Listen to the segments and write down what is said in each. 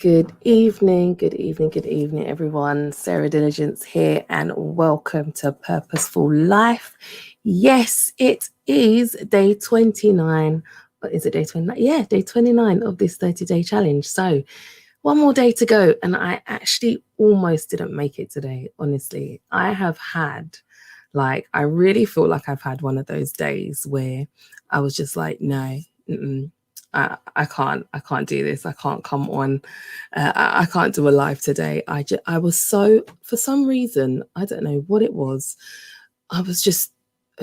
Good evening, everyone. Sarah Diligence here, and welcome to Purposeful Life. Yes, it is day 29. Is it day 29? Yeah, day 29 of this 30-day challenge. So one more day to go, and I actually almost didn't make it today, honestly. I really feel like I've had one of those days where I was just like, no, I can't do this. I can't come on. I can't do a live today. I was so, for some reason, I don't know what it was. I was just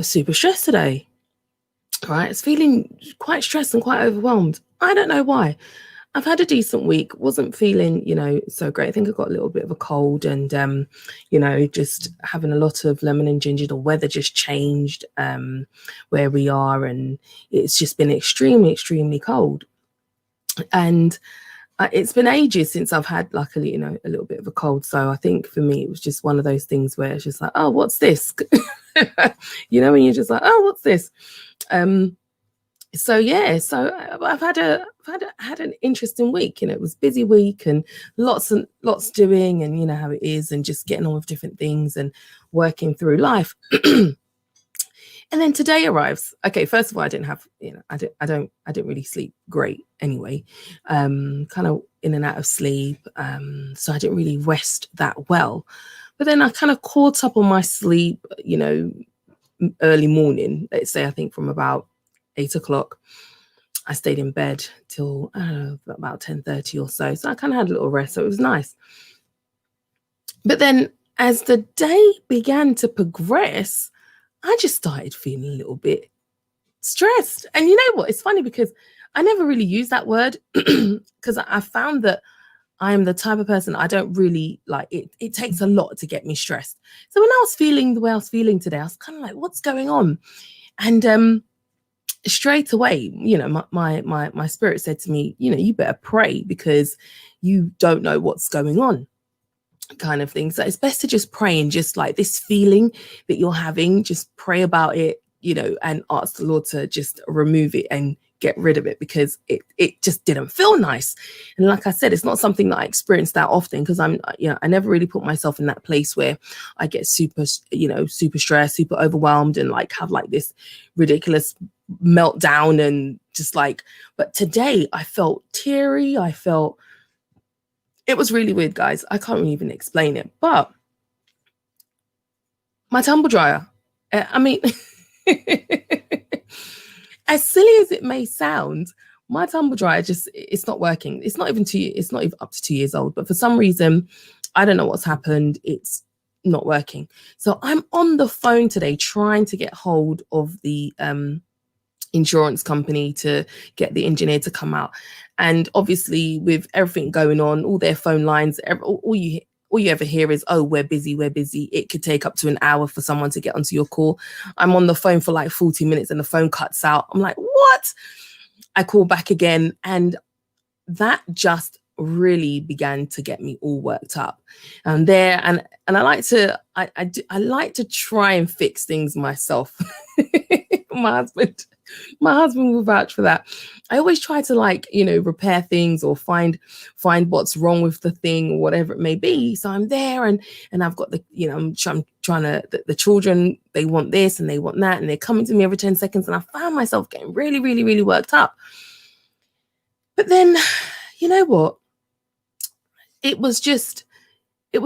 super stressed today. Right. It's feeling quite stressed and quite overwhelmed. I don't know why. I've had a decent week, wasn't feeling, so great. I think I got a little bit of a cold and, just having a lot of lemon and ginger. The weather just changed where we are, and it's just been extremely, extremely cold. And it's been ages since I've had like a little bit of a cold. So I think for me, it was just one of those things where it's just like, oh, what's this? When you're just like, oh, what's this? So I've had an interesting week. It was a busy week and lots doing, and you know how it is, and just getting on with different things and working through life. And then today arrives. Okay, first of all, I didn't have, I didn't really sleep great anyway. Kind of in and out of sleep. So I didn't really rest that well. But then I kind of caught up on my sleep, early morning. Let's say I think from about 8 o'clock. I stayed in bed till about 10:30 or so. So I kind of had a little rest. So it was nice. But then as the day began to progress, I just started feeling a little bit stressed. And you know what? It's funny because I never really use that word because I found that I'm the type of person I don't really like it. It takes a lot to get me stressed. So when I was feeling the way I was feeling today, I was kind of like, what's going on? And straight away, my spirit said to me, you better pray because you don't know what's going on, kind of thing. So it's best to just pray, and just like this feeling that you're having, just pray about it, and ask the Lord to just remove it and get rid of it, because it just didn't feel nice. And like I said, it's not something that I experience that often, because I never really put myself in that place where I get super stressed, super overwhelmed, and like have like this ridiculous meltdown and just like, but today I felt teary. It was really weird, guys. I can't really even explain it. But my tumble dryer, I mean, as silly as it may sound, my tumble dryer it's not working. It's not even up to 2 years old, but for some reason, I don't know what's happened. It's not working. So I'm on the phone today trying to get hold of the insurance company to get the engineer to come out. And obviously with everything going on, all their phone lines, all you ever hear is, oh, we're busy. It could take up to an hour for someone to get onto your call. I'm on the phone for like 40 minutes and the phone cuts out. I'm like, what? I call back again, and that just really began to get me all worked up. And I like to try and fix things myself. My husband will vouch for that. I always try to repair things or find what's wrong with the thing or whatever it may be. So I'm there and I've got I'm trying to, the children, they want this and they want that, and they're coming to me every 10 seconds. And I found myself getting really, really, really worked up. But then, you know what? It was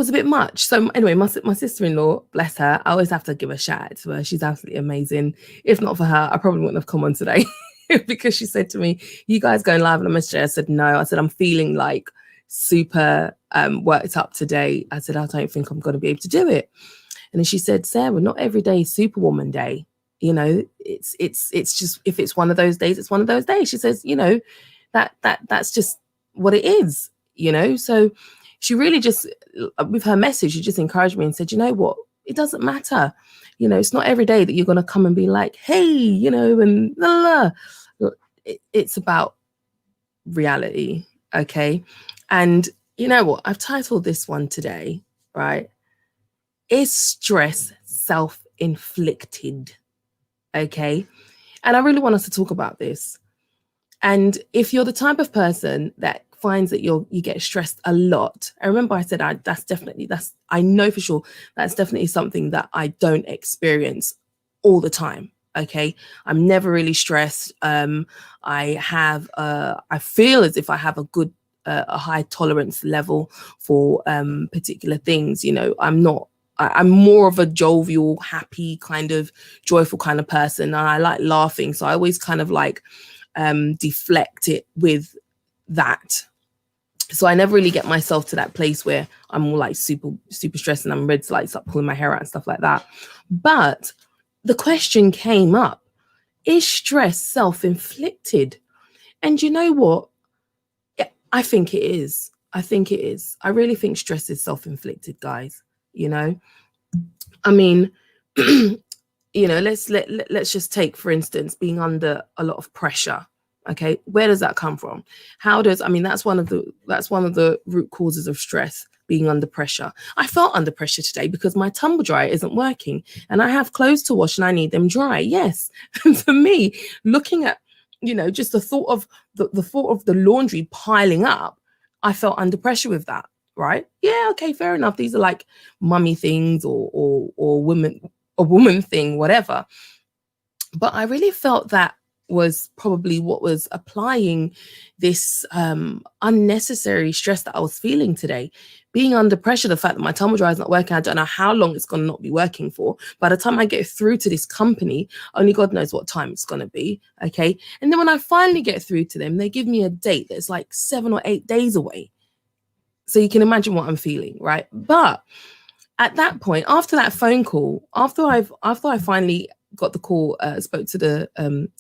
a bit much. So anyway, my sister-in-law, bless her, I always have to give a shout out to her. She's absolutely amazing. If not for her, I probably wouldn't have come on today because she said to me, you guys going live on a message? I said, no. I said, I'm feeling like super worked up today. I said, I don't think I'm going to be able to do it. And then she said, Sarah, not every day is Superwoman Day. It's just, if it's one of those days, it's one of those days. She says, that's just what it is, So she really just, with her message, she just encouraged me and said, you know what, it doesn't matter. It's not every day that you're going to come and be like, hey, and blah, blah. It's about reality. Okay. And you know what, I've titled this one today, right? Is stress self-inflicted? Okay. And I really want us to talk about this. And if you're the type of person that finds that you get stressed a lot, I remember I said I know for sure that's definitely something that I don't experience all the time. Okay, I'm never really stressed. I feel as if I have a high tolerance level for particular things. I'm more of a jovial, happy, kind of joyful kind of person, and I like laughing, so I always kind of like deflect it with that. So I never really get myself to that place where I'm all like super stressed and I'm ready to like start pulling my hair out and stuff like that. But the question came up: is stress self-inflicted? And you know what? Yeah, I think it is. I really think stress is self-inflicted, guys. I mean, let's just take, for instance, being under a lot of pressure. Okay, where does that come from? That's one of the root causes of stress, being under pressure. I felt under pressure today because my tumble dryer isn't working and I have clothes to wash and I need them dry. Yes. And for me, looking at, just the thought of the laundry piling up, I felt under pressure with that. Right. Yeah. Okay. Fair enough. These are like mummy things or a woman thing, whatever. But I really felt that was probably what was applying this unnecessary stress that I was feeling today. Being under pressure, the fact that my tumble dryer is not working, I don't know how long it's going to not be working for. By the time I get through to this company, only God knows what time it's going to be. Okay. And then when I finally get through to them, they give me a date that's like 7 or 8 days away. So you can imagine what I'm feeling, right? But at that point, after that phone call, after I finally got the call, spoke to the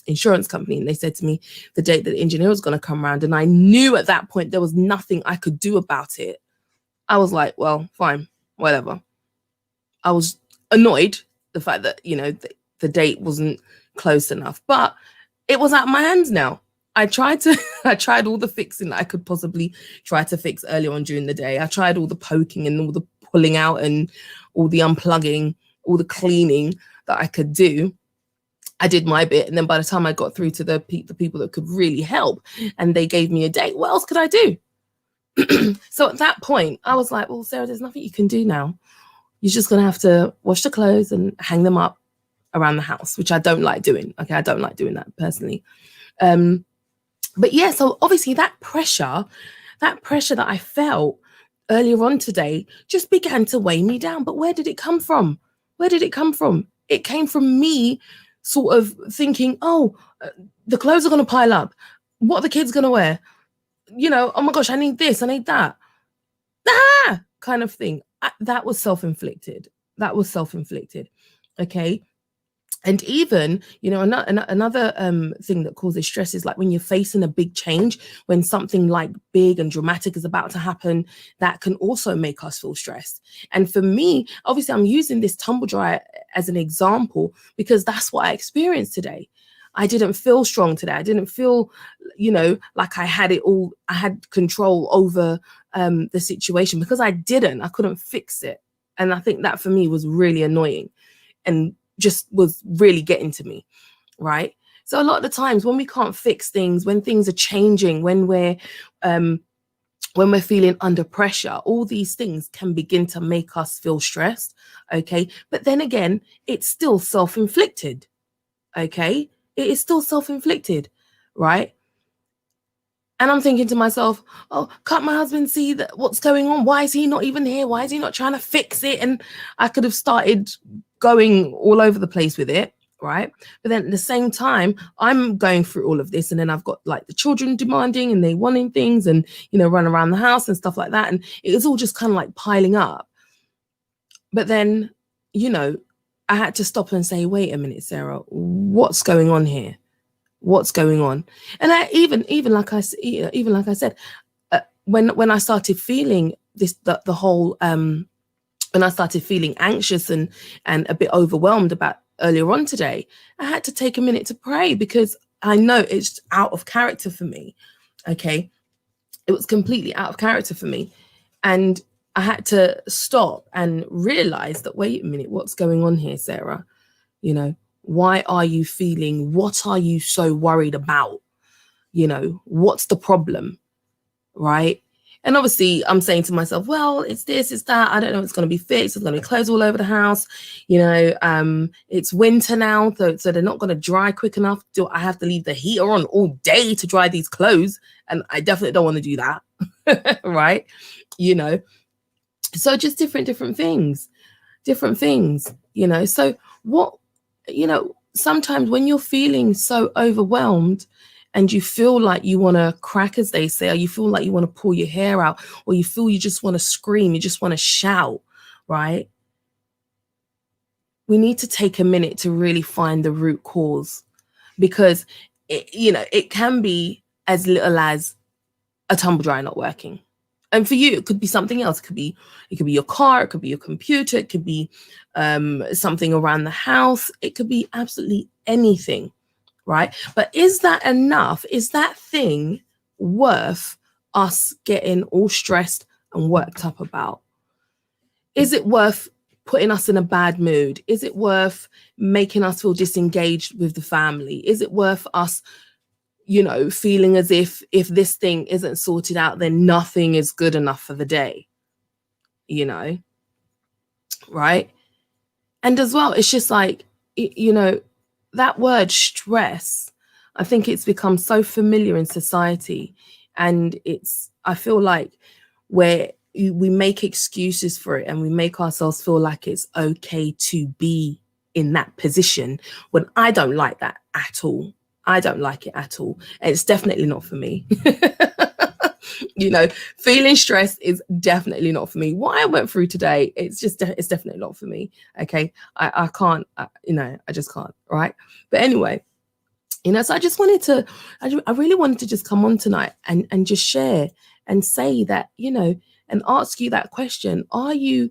insurance company, and they said to me the date that the engineer was going to come around, and I knew at that point there was nothing I could do about it. I was like, well, fine, whatever. I was annoyed the fact that the date wasn't close enough, but it was out of my hands now. I tried all the fixing that I could possibly try to fix earlier on during the day. I tried all the poking and all the pulling out and all the unplugging, all the cleaning that I could do. I did my bit. And then by the time I got through to the people that could really help and they gave me a date, what else could I do? So at that point, I was like, well, Sarah, there's nothing you can do now. You're just going to have to wash the clothes and hang them up around the house, which I don't like doing. Okay, I don't like doing that personally. But yeah, so obviously that pressure that I felt earlier on today just began to weigh me down. But where did it come from? It came from me sort of thinking, the clothes are going to pile up. What are the kids going to wear? Oh my gosh, I need this, I need that. Kind of thing. That was self-inflicted. Okay. And even, another thing that causes stress is like when you're facing a big change, when something like big and dramatic is about to happen, that can also make us feel stressed. And for me, obviously, I'm using this tumble dryer as an example because that's what I experienced today. I didn't feel strong today. I didn't feel, like I had it all. I had control over the situation because I couldn't fix it. And I think that for me was really annoying and just was really getting to me, right? So a lot of the times when we can't fix things, when things are changing, when we're feeling under pressure, all these things can begin to make us feel stressed, okay? But then again, it's still self-inflicted, okay? It is still self-inflicted, right? And I'm thinking to myself, oh, can't my husband see that what's going on? Why is he not even here? Why is he not trying to fix it? And I could have started going all over the place with it, right? But then at the same time, I'm going through all of this, and then I've got like the children demanding and they wanting things and, run around the house and stuff like that. And it was all just kind of like piling up. But then, I had to stop and say, wait a minute, Sarah, what's going on here? What's going on? And I even like I said, when I started feeling this, the whole when I started feeling anxious and a bit overwhelmed about earlier on today, I had to take a minute to pray because I know it's out of character for me. Okay, it was completely out of character for me, and I had to stop and realize that, wait a minute, what's going on here, Sarah? Why are you feeling? What are you so worried about? What's the problem? right? And obviously I'm saying to myself, well, it's this, it's that. I don't know, it's going to be fixed. It's going to be clothes all over the house. It's winter now, so they're not going to dry quick enough. Do I have to leave the heater on all day to dry these clothes? And I definitely don't want to do that, right? So just different things, So what, sometimes when you're feeling so overwhelmed and you feel like you want to crack, as they say, or you feel like you want to pull your hair out, or you feel you just want to scream, you just want to shout, right? We need to take a minute to really find the root cause, because it can be as little as a tumble dryer not working. And for you, it could be something else. It could be your car, it could be your computer, it could be something around the house. It could be absolutely anything, right? But is that enough? Is that thing worth us getting all stressed and worked up about? Is it worth putting us in a bad mood? Is it worth making us feel disengaged with the family? Is it worth us feeling as if this thing isn't sorted out, then nothing is good enough for the day, right? And as well, it's just like, that word stress, I think it's become so familiar in society. And I feel like we make excuses for it, and we make ourselves feel like it's okay to be in that position, when I don't like that at all. I don't like it at all. And it's definitely not for me. Feeling stressed is definitely not for me. What I went through today, it's definitely not for me. Okay. I can't, I just can't. Right. But anyway, so I just I really wanted to just come on tonight and just share and say that, and ask you that question. Are you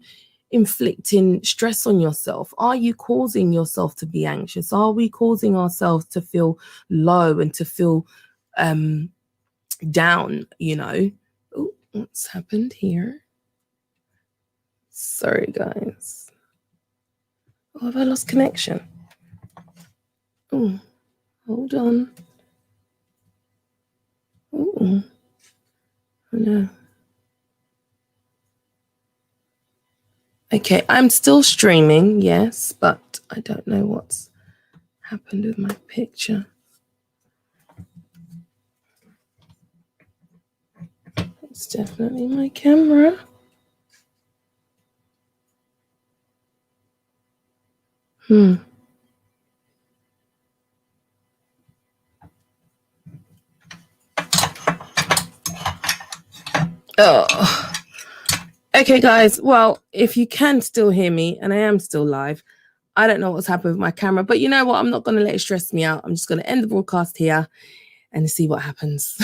inflicting stress on yourself? Are you causing yourself to be anxious? Are we causing ourselves to feel low and to feel down? Oh, what's happened here? Sorry, guys. Oh, have I lost connection? Oh, hold on. Oh no. Okay, I'm still streaming, yes, but I don't know what's happened with my picture. It's definitely my camera. Oh. Okay, guys. Well, if you can still hear me, and I am still live, I don't know what's happened with my camera, but you know what? I'm not going to let it stress me out. I'm just going to end the broadcast here and see what happens.